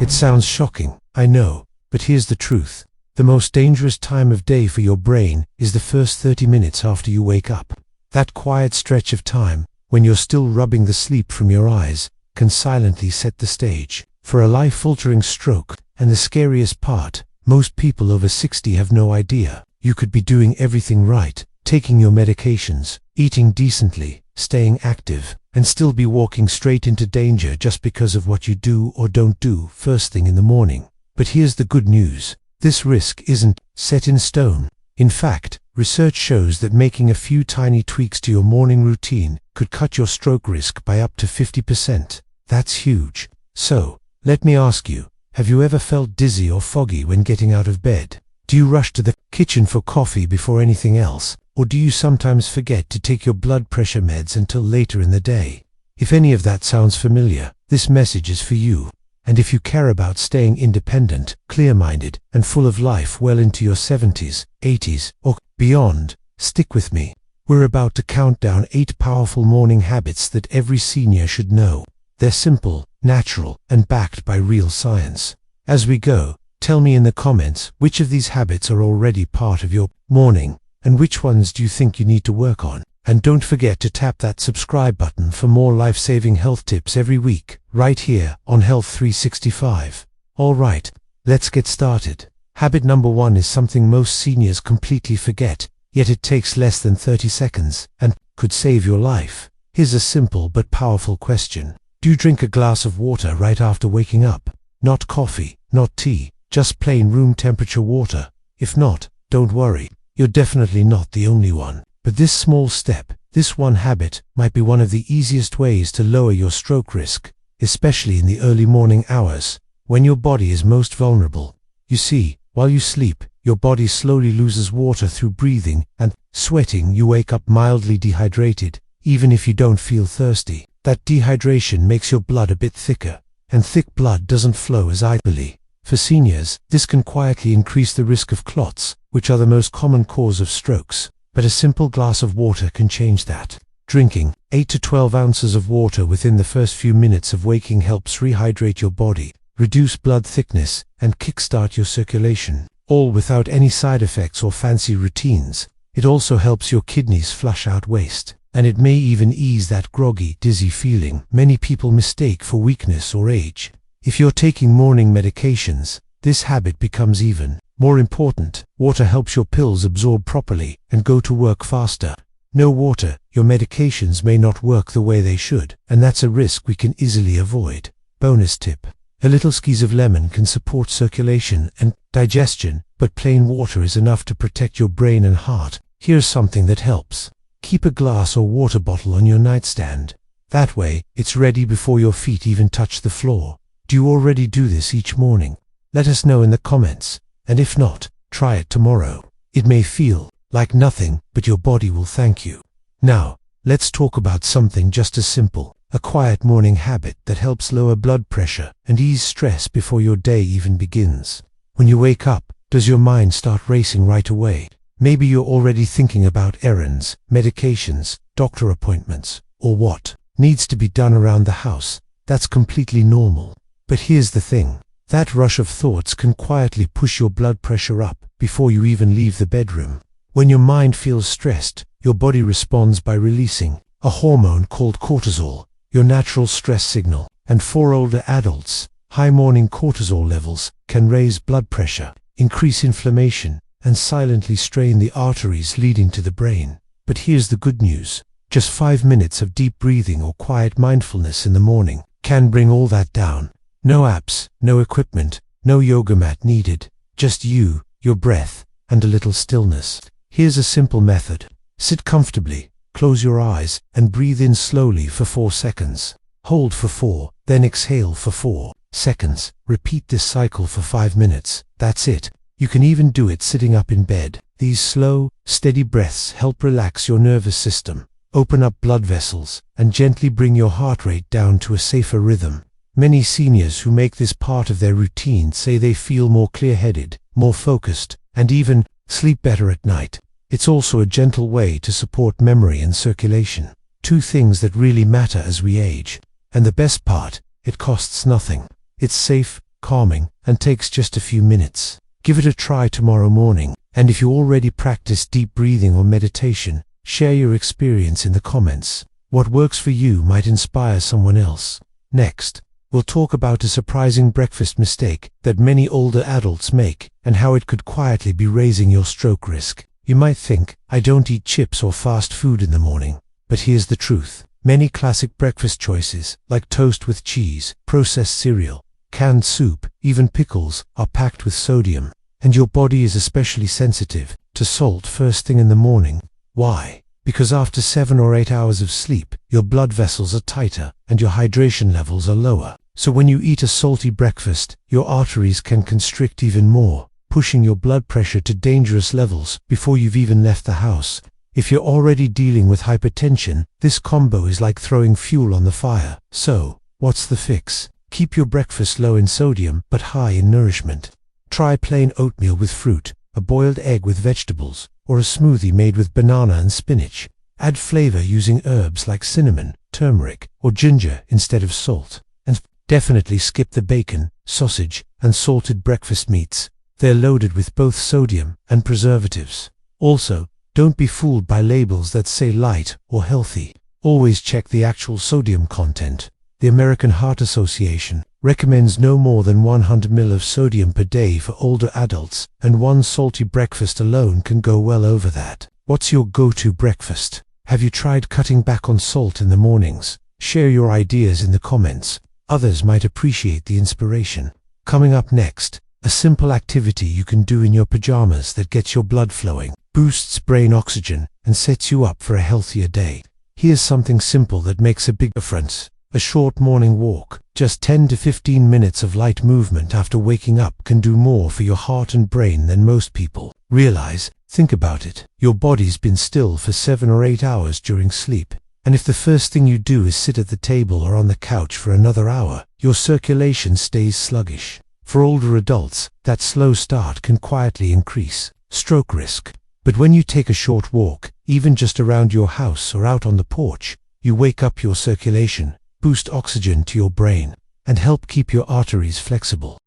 It sounds shocking, I know, but here's the truth. The most dangerous time of day for your brain is the first 30 minutes after you wake up. That quiet stretch of time, when you're still rubbing the sleep from your eyes, can silently set the stage for a life-altering stroke. And the scariest part, most people over 60 have no idea. You could be doing everything right, taking your medications, eating decently, staying active, and still be walking straight into danger just because of what you do or don't do first thing in the morning. But here's the good news. This risk isn't set in stone. In fact, research shows that making a few tiny tweaks to your morning routine could cut your stroke risk by up to 50%. That's huge. So, let me ask you, have you ever felt dizzy or foggy when getting out of bed? Do you rush to the kitchen for coffee before anything else? Or do you sometimes forget to take your blood pressure meds until later in the day? If any of that sounds familiar, this message is for you. And if you care about staying independent, clear-minded, and full of life well into your 70s, 80s, or beyond, stick with me. We're about to count down 8 powerful morning habits that every senior should know. They're simple, natural, and backed by real science. As we go, tell me in the comments which of these habits are already part of your morning, and which ones do you think you need to work on. And don't forget to tap that subscribe button for more life-saving health tips every week, right here on Health 365. Alright, let's get started. Habit number 1 is something most seniors completely forget, yet it takes less than 30 seconds, and could save your life. Here's a simple but powerful question. Do you drink a glass of water right after waking up? Not coffee, not tea, just plain room temperature water. If not, don't worry, you're definitely not the only one. But this small step, this one habit, might be one of the easiest ways to lower your stroke risk, especially in the early morning hours, when your body is most vulnerable. You see, while you sleep, your body slowly loses water through breathing and sweating. You wake up mildly dehydrated, even if you don't feel thirsty. That dehydration makes your blood a bit thicker, and thick blood doesn't flow as idly. For seniors, this can quietly increase the risk of clots, which are the most common cause of strokes. But a simple glass of water can change that. Drinking 8 to 12 ounces of water within the first few minutes of waking helps rehydrate your body, reduce blood thickness, and kickstart your circulation, all without any side effects or fancy routines. It also helps your kidneys flush out waste, and it may even ease that groggy, dizzy feeling many people mistake for weakness or age. If you're taking morning medications, this habit becomes even more important. Water helps your pills absorb properly and go to work faster. No water, your medications may not work the way they should, and that's a risk we can easily avoid. Bonus tip. A little squeeze of lemon can support circulation and digestion, but plain water is enough to protect your brain and heart. Here's something that helps. Keep a glass or water bottle on your nightstand. That way, it's ready before your feet even touch the floor. Do you already do this each morning? Let us know in the comments. And if not, try it tomorrow. It may feel like nothing, but your body will thank you. Now, let's talk about something just as simple, a quiet morning habit that helps lower blood pressure and ease stress before your day even begins. When you wake up, does your mind start racing right away? Maybe you're already thinking about errands, medications, doctor appointments, or what needs to be done around the house. That's completely normal. But here's the thing. That rush of thoughts can quietly push your blood pressure up before you even leave the bedroom. When your mind feels stressed, your body responds by releasing a hormone called cortisol, your natural stress signal. And for older adults, high morning cortisol levels can raise blood pressure, increase inflammation, and silently strain the arteries leading to the brain. But here's the good news. Just 5 minutes of deep breathing or quiet mindfulness in the morning can bring all that down. No apps, no equipment, no yoga mat needed, just you, your breath, and a little stillness. Here's a simple method. Sit comfortably, close your eyes, and breathe in slowly for 4 seconds. Hold for 4, then exhale for 4 seconds. Repeat this cycle for 5 minutes. That's it. You can even do it sitting up in bed. These slow, steady breaths help relax your nervous system, open up blood vessels, and gently bring your heart rate down to a safer rhythm. Many seniors who make this part of their routine say they feel more clear-headed, more focused, and even sleep better at night. It's also a gentle way to support memory and circulation, 2 things that really matter as we age. And the best part, it costs nothing. It's safe, calming, and takes just a few minutes. Give it a try tomorrow morning, and if you already practice deep breathing or meditation, share your experience in the comments. What works for you might inspire someone else. Next, we'll talk about a surprising breakfast mistake that many older adults make and how it could quietly be raising your stroke risk. You might think, I don't eat chips or fast food in the morning. But here's the truth. Many classic breakfast choices, like toast with cheese, processed cereal, canned soup, even pickles, are packed with sodium. And your body is especially sensitive to salt first thing in the morning. Why? Because after 7 or 8 hours of sleep, your blood vessels are tighter and your hydration levels are lower. So when you eat a salty breakfast, your arteries can constrict even more, pushing your blood pressure to dangerous levels before you've even left the house. If you're already dealing with hypertension, this combo is like throwing fuel on the fire. So, what's the fix? Keep your breakfast low in sodium but high in nourishment. Try plain oatmeal with fruit, a boiled egg with vegetables, or a smoothie made with banana and spinach. Add flavor using herbs like cinnamon, turmeric, or ginger instead of salt. And definitely skip the bacon, sausage, and salted breakfast meats. They're loaded with both sodium and preservatives. Also, don't be fooled by labels that say light or healthy. Always check the actual sodium content. The American Heart Association recommends no more than 100 ml of sodium per day for older adults, and one salty breakfast alone can go well over that. What's your go-to breakfast? Have you tried cutting back on salt in the mornings? Share your ideas in the comments. Others might appreciate the inspiration. Coming up next, a simple activity you can do in your pajamas that gets your blood flowing, boosts brain oxygen, and sets you up for a healthier day. Here's something simple that makes a big difference. A short morning walk, just 10 to 15 minutes of light movement after waking up can do more for your heart and brain than most people realize. Think about it. Your body's been still for 7 or 8 hours during sleep. And if the first thing you do is sit at the table or on the couch for another hour, your circulation stays sluggish. For older adults, that slow start can quietly increase stroke risk. But when you take a short walk, even just around your house or out on the porch, you wake up your circulation, boost oxygen to your brain, and help keep your arteries flexible.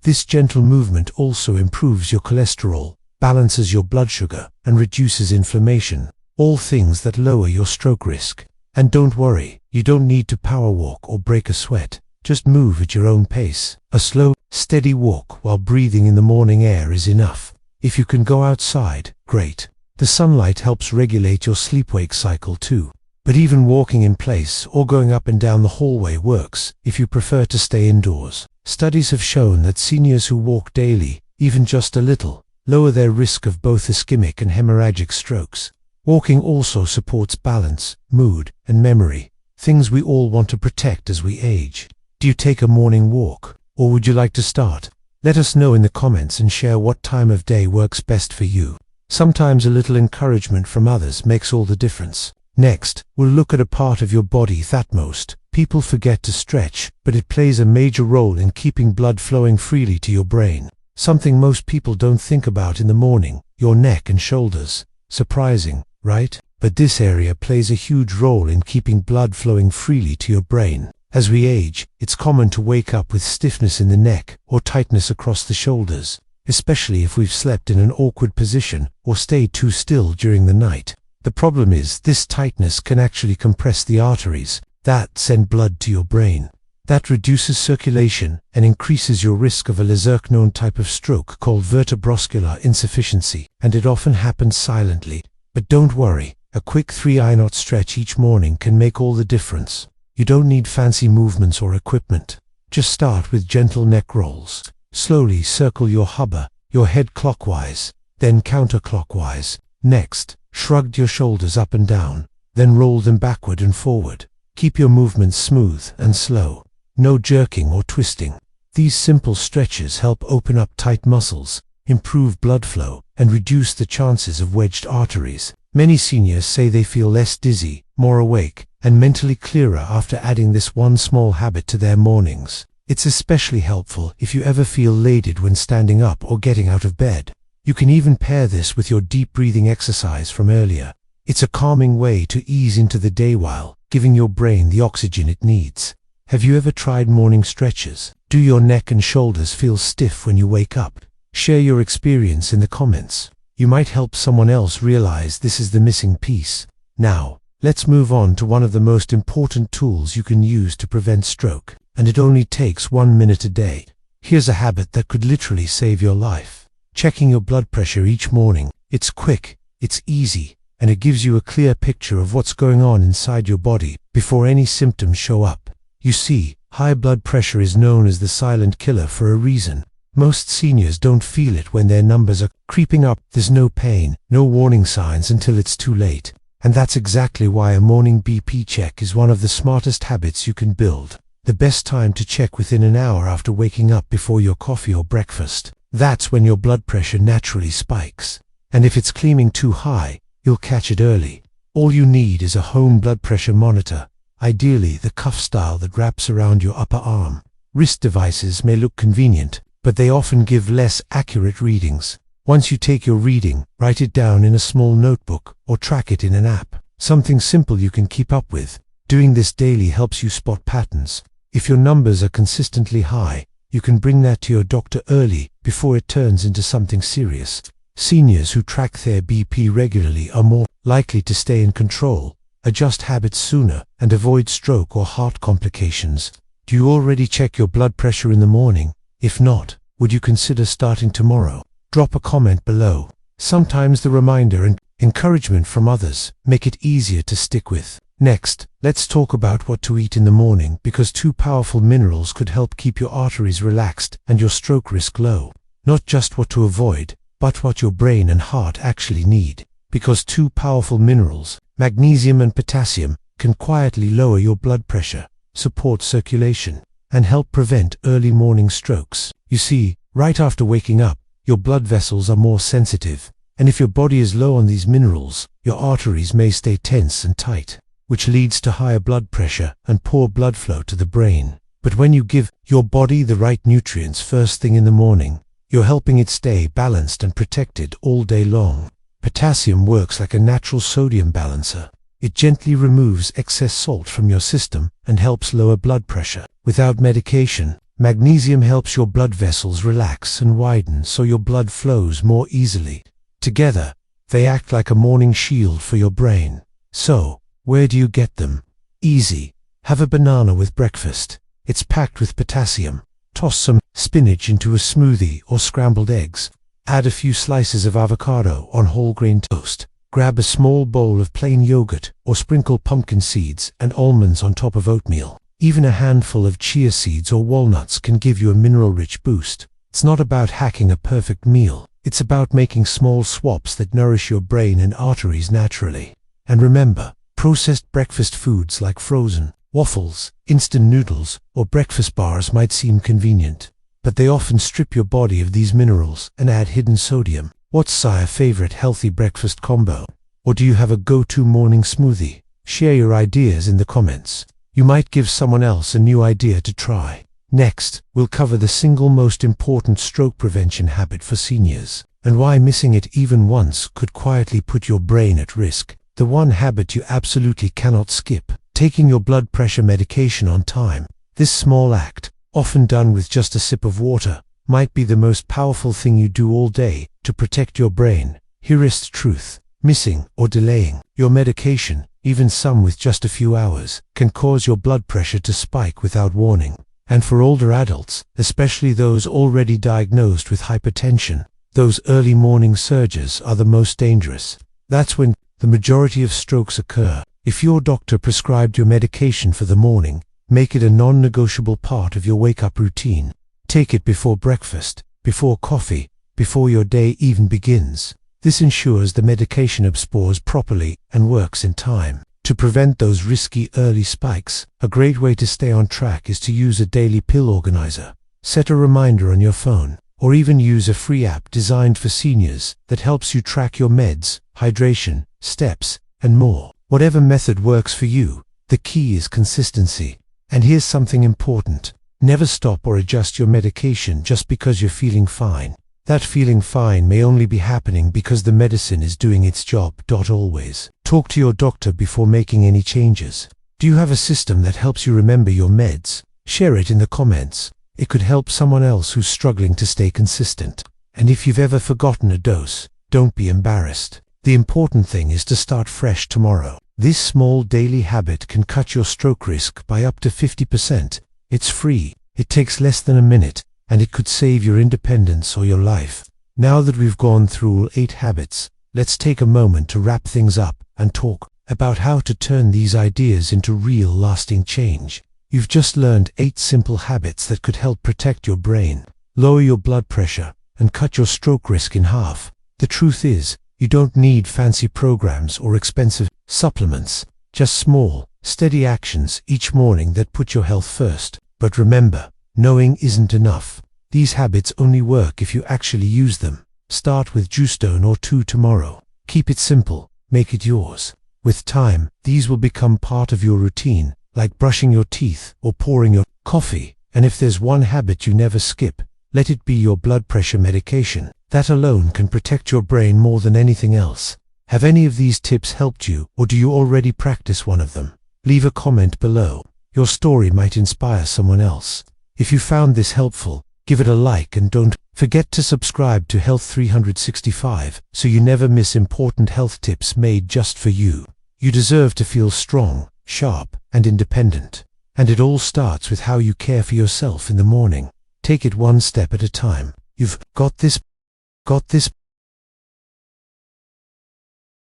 This gentle movement also improves your cholesterol, balances your blood sugar, and reduces inflammation, all things that lower your stroke risk. And don't worry, you don't need to power walk or break a sweat. Just move at your own pace. A slow, steady walk while breathing in the morning air is enough. If you can go outside, great. The sunlight helps regulate your sleep-wake cycle too. But even walking in place or going up and down the hallway works if you prefer to stay indoors. Studies have shown that seniors who walk daily, even just a little, lower their risk of both ischemic and hemorrhagic strokes. Walking also supports balance, mood, and memory, things we all want to protect as we age. Do you take a morning walk, or would you like to start? Let us know in the comments and share what time of day works best for you. Sometimes a little encouragement from others makes all the difference. Next, we'll look at a part of your body that most people forget to stretch, but it plays a major role in keeping blood flowing freely to your brain. Something most people don't think about in the morning, your neck and shoulders. Surprising, right? But this area plays a huge role in keeping blood flowing freely to your brain. As we age, it's common to wake up with stiffness in the neck or tightness across the shoulders, especially if we've slept in an awkward position or stayed too still during the night. The problem is this tightness can actually compress the arteries that send blood to your brain. That reduces circulation and increases your risk of a lesser-known type of stroke called vertebroscular insufficiency, and it often happens silently. But don't worry, a quick 3-knot stretch each morning can make all the difference. You don't need fancy movements or equipment. Just start with gentle neck rolls. Slowly circle your head clockwise, then counterclockwise. Next, shrug your shoulders up and down, then roll them backward and forward. Keep your movements smooth and slow. No jerking or twisting. These simple stretches help open up tight muscles, improve blood flow, and reduce the chances of wedged arteries. Many seniors say they feel less dizzy, more awake, and mentally clearer after adding this one small habit to their mornings. It's especially helpful if you ever feel elated when standing up or getting out of bed. You can even pair this with your deep breathing exercise from earlier. It's a calming way to ease into the day while giving your brain the oxygen it needs. Have you ever tried morning stretches? Do your neck and shoulders feel stiff when you wake up? Share your experience in the comments. You might help someone else realize this is the missing piece. Now, let's move on to one of the most important tools you can use to prevent stroke, and it only takes 1 minute a day. Here's a habit that could literally save your life. Checking your blood pressure each morning. It's quick, it's easy, and it gives you a clear picture of what's going on inside your body before any symptoms show up. You see, high blood pressure is known as the silent killer for a reason. Most seniors don't feel it when their numbers are creeping up. There's no pain, no warning signs until it's too late. And that's exactly why a morning BP check is one of the smartest habits you can build. The best time to check within an hour after waking up before your coffee or breakfast. That's when your blood pressure naturally spikes. And if it's climbing too high, you'll catch it early. All you need is a home blood pressure monitor, ideally the cuff style that wraps around your upper arm. Wrist devices may look convenient, but they often give less accurate readings. Once you take your reading, write it down in a small notebook or track it in an app. Something simple you can keep up with. Doing this daily helps you spot patterns. If your numbers are consistently high, you can bring that to your doctor early before it turns into something serious. Seniors who track their BP regularly are more likely to stay in control, adjust habits sooner, and avoid stroke or heart complications. Do you already check your blood pressure in the morning? If not, would you consider starting tomorrow? Drop a comment below. Sometimes the reminder and encouragement from others make it easier to stick with. Next, let's talk about what to eat in the morning, because 2 powerful minerals could help keep your arteries relaxed and your stroke risk low. Not just what to avoid, but what your brain and heart actually need. Because 2 powerful minerals, magnesium and potassium, can quietly lower your blood pressure, support circulation, and help prevent early morning strokes. You see, right after waking up, your blood vessels are more sensitive, and if your body is low on these minerals, your arteries may stay tense and tight, which leads to higher blood pressure and poor blood flow to the brain. But when you give your body the right nutrients first thing in the morning, you're helping it stay balanced and protected all day long. Potassium works like a natural sodium balancer. It gently removes excess salt from your system and helps lower blood pressure. Without medication, magnesium helps your blood vessels relax and widen so your blood flows more easily. Together, they act like a morning shield for your brain. So, where do you get them? Easy. Have a banana with breakfast. It's packed with potassium. Toss some spinach into a smoothie or scrambled eggs. Add a few slices of avocado on whole grain toast. Grab a small bowl of plain yogurt or sprinkle pumpkin seeds and almonds on top of oatmeal. Even a handful of chia seeds or walnuts can give you a mineral-rich boost. It's not about hacking a perfect meal. It's about making small swaps that nourish your brain and arteries naturally. And remember, processed breakfast foods like frozen waffles, instant noodles, or breakfast bars might seem convenient, but they often strip your body of these minerals and add hidden sodium. What's your favorite healthy breakfast combo? Or do you have a go-to morning smoothie? Share your ideas in the comments. You might give someone else a new idea to try. Next, we'll cover the single most important stroke prevention habit for seniors, and why missing it even once could quietly put your brain at risk. The one habit you absolutely cannot skip: taking your blood pressure medication on time. This small act, often done with just a sip of water, might be the most powerful thing you do all day to protect your brain. Here is the truth: missing or delaying your medication, even some with just a few hours, can cause your blood pressure to spike without warning. And for older adults, especially those already diagnosed with hypertension, those early morning surges are the most dangerous. That's when the majority of strokes occur. If your doctor prescribed your medication for the morning, make it a non-negotiable part of your wake-up routine. Take it before breakfast, before coffee, before your day even begins. This ensures the medication absorbs properly and works in time. To prevent those risky early spikes, a great way to stay on track is to use a daily pill organizer. Set a reminder on your phone, or even use a free app designed for seniors that helps you track your meds, hydration, steps, and more. Whatever method works for you, the key is consistency. And here's something important: never stop or adjust your medication just because you're feeling fine. That feeling fine may only be happening because the medicine is doing its job. Always talk to your doctor before making any changes. Do you have a system that helps you remember your meds? Share it in the comments. It could help someone else who's struggling to stay consistent. And if you've ever forgotten a dose, don't be embarrassed. The important thing is to start fresh tomorrow. This small daily habit can cut your stroke risk by up to 50%. It's free, it takes less than a minute, and it could save your independence or your life. Now that we've gone through all 8 habits, let's take a moment to wrap things up and talk about how to turn these ideas into real lasting change. You've just learned 8 simple habits that could help protect your brain, lower your blood pressure, and cut your stroke risk in half. The truth is, you don't need fancy programs or expensive supplements, just small, steady actions each morning that put your health first. But remember, knowing isn't enough. These habits only work if you actually use them. Start with juice stone or 2 tomorrow. Keep it simple, make it yours. With time, these will become part of your routine, like brushing your teeth or pouring your coffee. And if there's one habit you never skip, let it be your blood pressure medication. That alone can protect your brain more than anything else. Have any of these tips helped you, or do you already practice one of them? Leave a comment below. Your story might inspire someone else. If you found this helpful, give it a like and don't forget to subscribe to Health 365 so you never miss important health tips made just for you. You deserve to feel strong, sharp, and independent. And it all starts with how you care for yourself in the morning. Take it one step at a time. You've got this.